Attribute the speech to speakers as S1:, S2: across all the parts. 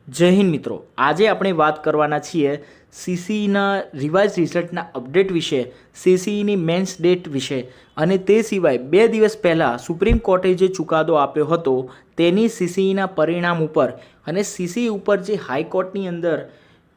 S1: જય હિન્દ મિત્રો, આજે આપણે વાત કરવાના છીએ સીસીઈના રિવાઇઝ રિઝલ્ટના અપડેટ વિશે, સીસીઈની મેન્સ ડેટ વિશે અને તે સિવાય 2 દિવસ પહેલાં સુપ્રીમ કોર્ટે જે ચુકાદો આપ્યો હતો તેની સીસીઈના પરિણામ ઉપર અને સીસીઈ ઉપર જે હાઈકોર્ટની અંદર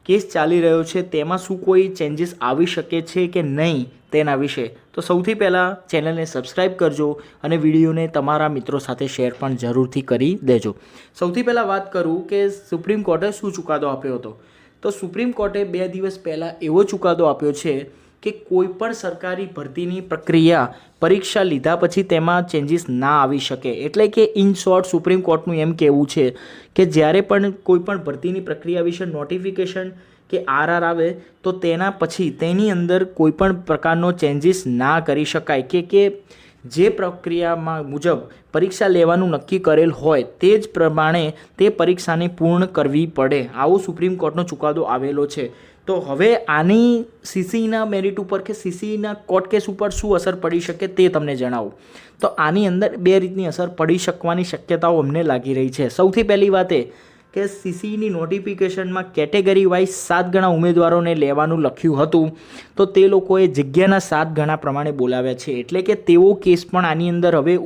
S1: કેસ ચાલી રહ્યો છે તેમાં શું કોઈ ચેન્જીસ આવી શકે છે કે નહીં તેના વિશે. તો સૌથી પહેલાં ચેનલને સબસ્ક્રાઈબ કરજો અને વિડીયોને તમારા મિત્રો સાથે શેર પણ જરૂરથી કરી દેજો. સૌથી પહેલાં વાત કરું કે સુપ્રીમ કોર્ટે શું ચુકાદો આપ્યો હતો. તો સુપ્રીમ કોર્ટે 2 દિવસ પહેલાં એવો ચુકાદો આપ્યો છે કે કોઈપણ સરકારી ભરતીની પ્રક્રિયા પરીક્ષા લીધા પછી તેમાં ચેન્જીસ ના આવી શકે. એટલે કે ઇન શોર્ટ સુપ્રીમ કોર્ટનું એમ કહેવું છે કે જ્યારે પણ કોઈપણ ભરતીની પ્રક્રિયા વિશે નોટિફિકેશન કે આરઆર આવે તો તેના પછી તેની અંદર કોઈપણ પ્રકારનો ચેન્જીસ ના કરી શકાય કે જે પ્રક્રિયામાં મુજબ પરીક્ષા લેવાનું નક્કી કરેલ હોય તે જ પ્રમાણે તે પરીક્ષાને પૂર્ણ કરવી પડે. આવો સુપ્રીમ કોર્ટનો ચુકાદો આવેલો છે. તો હવે આની સીસીઈના મેરિટ ઉપર કે સીસીઈના કોર્ટ કેસ ઉપર શું અસર પડી શકે તે તમને જણાવું. તો આની અંદર 2 રીતની અસર પડી શકવાની શક્યતાઓ અમને લાગી રહી છે. સૌથી પહેલી વાત એ કે સીસીઈની નોટિફિકેશનમાં કેટેગરી વાઇઝ 7 ગણા ઉમેદવારોને લેવાનું લખ્યું હતું તો તે લોકોએ જગ્યાના 7 ગણા પ્રમાણે બોલાવ્યા છે. એટલે કે તેવો કેસ પણ આની અંદર હવે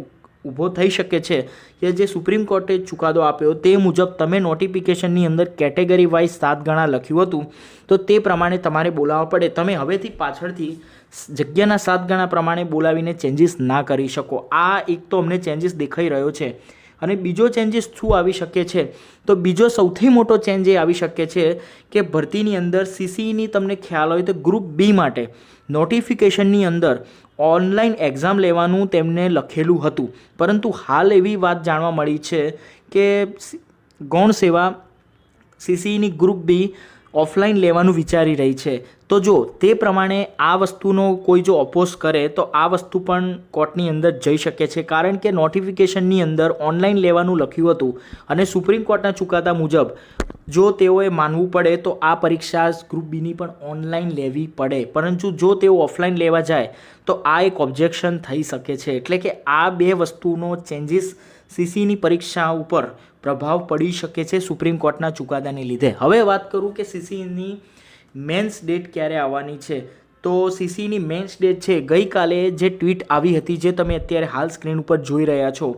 S1: ઊભો થઈ શકે છે કે જે સુપ્રીમ કોર્ટે ચુકાદો આપ્યો તે મુજબ તમે નોટિફિકેશનની અંદર કેટેગરી વાઇઝ 7 ગણા લખ્યું હતું તો તે પ્રમાણે તમારે બોલાવવા પડે. તમે હવેથી પાછળથી જગ્યાના 7 ગણા પ્રમાણે બોલાવીને ચેન્જીસ ના કરી શકો. આ એક તો અમને ચેન્જીસ દેખાઈ રહ્યો છે. અને બીજો ચેન્જીસ શું આવી શકે છે તો બીજો સૌથી મોટો ચેન્જ એ આવી શકે છે કે ભરતીની અંદર સીસીઈની તમને ખ્યાલ હોય તો ગ્રુપ બી માટે નોટિફિકેશનની અંદર ઓનલાઈન એક્ઝામ લેવાનું તેમને લખેલું હતું, પરંતુ હાલ એવી વાત જાણવા મળી છે કે ગૌણ સેવા સીસીઈની ગ્રુપ બી ઓફલાઈન લેવાનું વિચારી રહી છે. તો જો તે પ્રમાણે આ વસ્તુનો કોઈ જો ઓપોઝ કરે તો આ વસ્તુ પણ કોર્ટની અંદર જઈ શકે છે. કારણ કે નોટિફિકેશનની અંદર ઓનલાઈન લેવાનું લખ્યું હતું અને સુપ્રીમ કોર્ટના ચુકાદા મુજબ જો તેઓએ માનવું પડે તો આ પરીક્ષા ગ્રુપ બીની પણ ઓનલાઈન લેવી પડે. પરંતુ જો તેઓ ઓફલાઈન લેવા જાય તો આ એક ઓબ્જેક્શન થઈ શકે છે. એટલે કે આ 2 વસ્તુનો ચેન્જીસ સીસીઈની પરીક્ષા ઉપર પ્રભાવ પડી શકે છે સુપ્રીમ કોર્ટના ચુકાદાને લીધે. હવે વાત કરું કે સીસીઈની મેન્સ ડેટ ક્યારે આવવાની છે. તો સીસીઈની મેન્સ ડેટ છે ગઈકાલે જે ટ્વીટ આવી હતી જે તમે અત્યારે હાલ સ્ક્રીન ઉપર જોઈ રહ્યા છો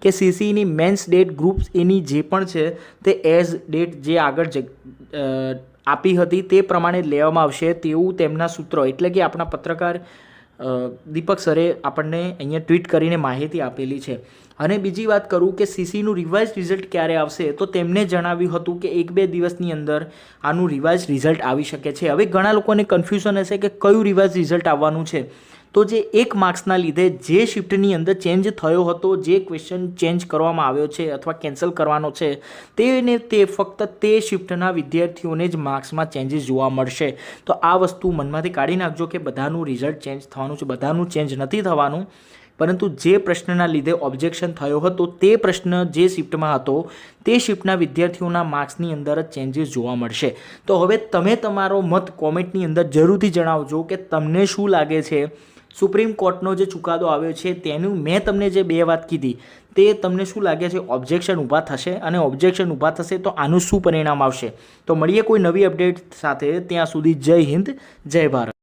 S1: કે સીસીઈની મેન્સ ડેટ ગ્રુપ્સ એની જે પણ છે તે એઝ ડેટ જે આગળ આપી હતી તે પ્રમાણે લેવામાં આવશે તેવું તેમના સૂત્રો એટલે કે આપણા પત્રકાર દીપક સરે આપણને અહીંયા ટ્વીટ કરીને માહિતી આપેલી છે. અને બીજી વાત કરું કે સીસીઈનું રિવાઇઝ રિઝલ્ટ ક્યારે આવશે તો તેમને જણાવ્યું હતું કે 1-2 દિવસની અંદર આનું રિવાઇઝ રિઝલ્ટ આવી શકે છે. હવે ઘણા લોકોને કન્ફ્યુઝન હશે કે કયું રિવાઇઝ રિઝલ્ટ આવવાનું છે. તો જે 1 માર્ક્સના લીધે જે શિફ્ટની અંદર ચેન્જ થયો હતો, જે ક્વેશ્ચન ચેન્જ કરવામાં આવ્યો છે અથવા કેન્સલ કરવાનો છે તે ફક્ત તે શિફ્ટના વિદ્યાર્થીઓને જ માર્ક્સમાં ચેન્જીસ જોવા મળશે. તો આ વસ્તુ મનમાંથી કાઢી નાખજો કે બધાનું રિઝલ્ટ ચેન્જ થવાનું છે. બધાનું ચેન્જ નથી થવાનું, પરંતુ જે પ્રશ્નના લીધે ઓબ્જેક્શન થયો હતો તે પ્રશ્ન જે શિફ્ટમાં હતો તે શિફ્ટના વિદ્યાર્થીઓના માર્ક્સની અંદર જ ચેન્જીસ જોવા મળશે. તો હવે તમે તમારો મત કોમેન્ટની અંદર જરૂરથી જણાવજો કે તમને શું લાગે છે સુપ્રીમ કોર્ટનો જે ચુકાદો આવ્યો છે તેનું મેં તમને જે 2 વાત કીધી તે તમને શું લાગે છે ઓબ્જેક્શન ઊભા થશે અને ઓબ્જેક્શન ઊભા થશે તો આનું શું પરિણામ આવશે. તો મળીએ કોઈ નવી અપડેટ સાથે. ત્યાં સુધી જય હિન્દ, જય ભારત.